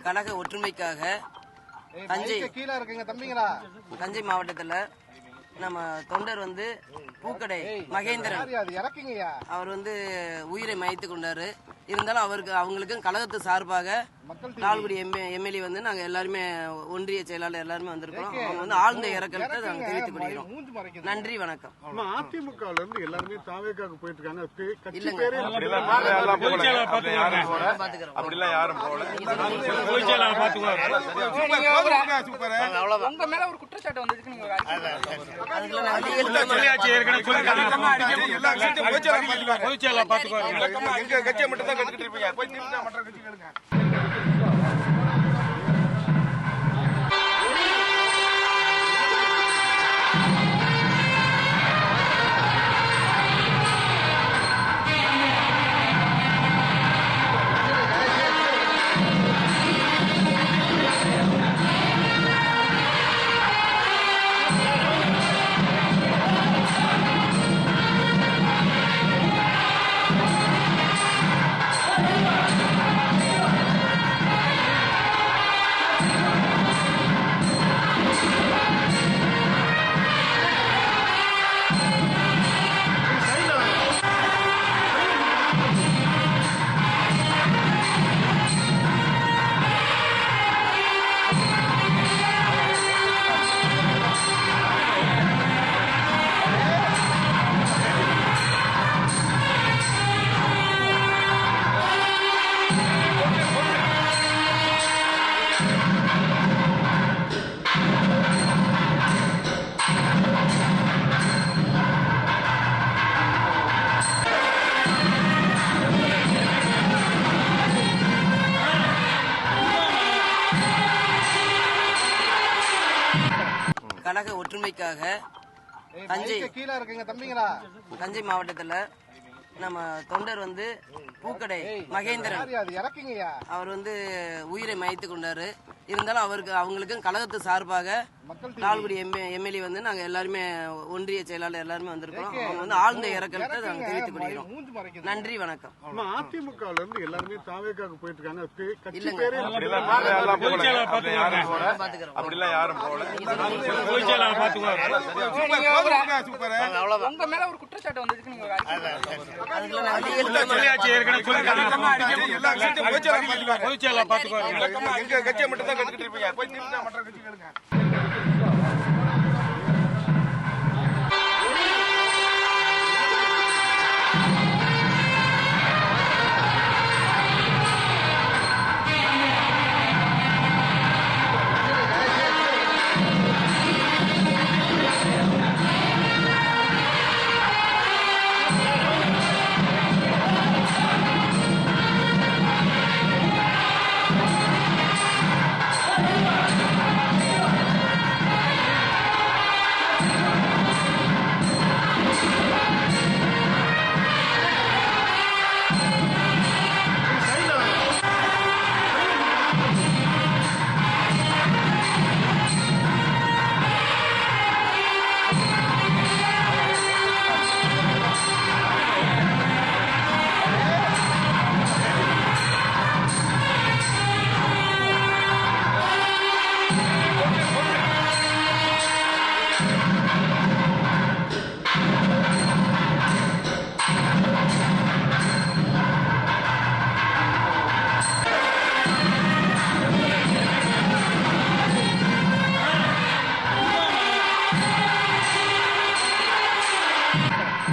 கழக ஒற்றுமைக்காக தஞ்சை மாவட்டத்தில் நம்ம தொண்டர் பூக்கடை மகேந்திரன் அவர் உயிரை மாய்த்து கொண்டாரு. இருந்தாலும் அவங்களுக்கும் கழகத்து சார்பாக லால்குடி எம்எல்ஏ நாங்க எல்லாருமே ஒன்றிய செயலாளர் எல்லாருமே வந்திருக்கிறோம். அவங்க ஆழ்ந்த இரக்கத்தை நாங்க தெரிவித்துக் கொள்கிறோம். நன்றி, வணக்கம். அதிமுக எல்லாருமே தாவேக்காக போயிட்டு இருக்காங்க. உங்க மேல ஒரு குற்றச்சாட்டு வந்ததுக்கு கட்சியை மட்டும் தான் கட்டுக்கிட்டு இருப்பீங்க. போய் மற்ற கட்சிகளுங்க. கழக ஒற்றுமைக்காக தஞ்சை மாவட்டத்தில் நம்ம தொண்டர் பூக்கடை மகேந்திரன் அவர் உயிரை மாய்த்து கொண்டாரு. இருந்தாலும் அவங்களுக்கும் கழகத்து சார்பாக லால்குடி எம்எல்ஏ நாங்க எல்லாருமே ஒன்றிய செயலாளர் எல்லாருமே வந்திருக்கிறோம். அவங்க ஆழ்ந்த இரக்கத்தை நாங்க தெரிவித்துக் கொள்கிறோம். நன்றி, வணக்கம். அதிமுக எல்லாருமே தாவேக்காக போயிட்டு இருக்காங்க. உங்க மேல ஒரு குற்றச்சாட்டு வந்ததுக்கு கட்சியை மட்டும் தான் கட்டுக்கிட்டு இருப்பீங்க. போய் மற்ற கட்சிகளுங்க.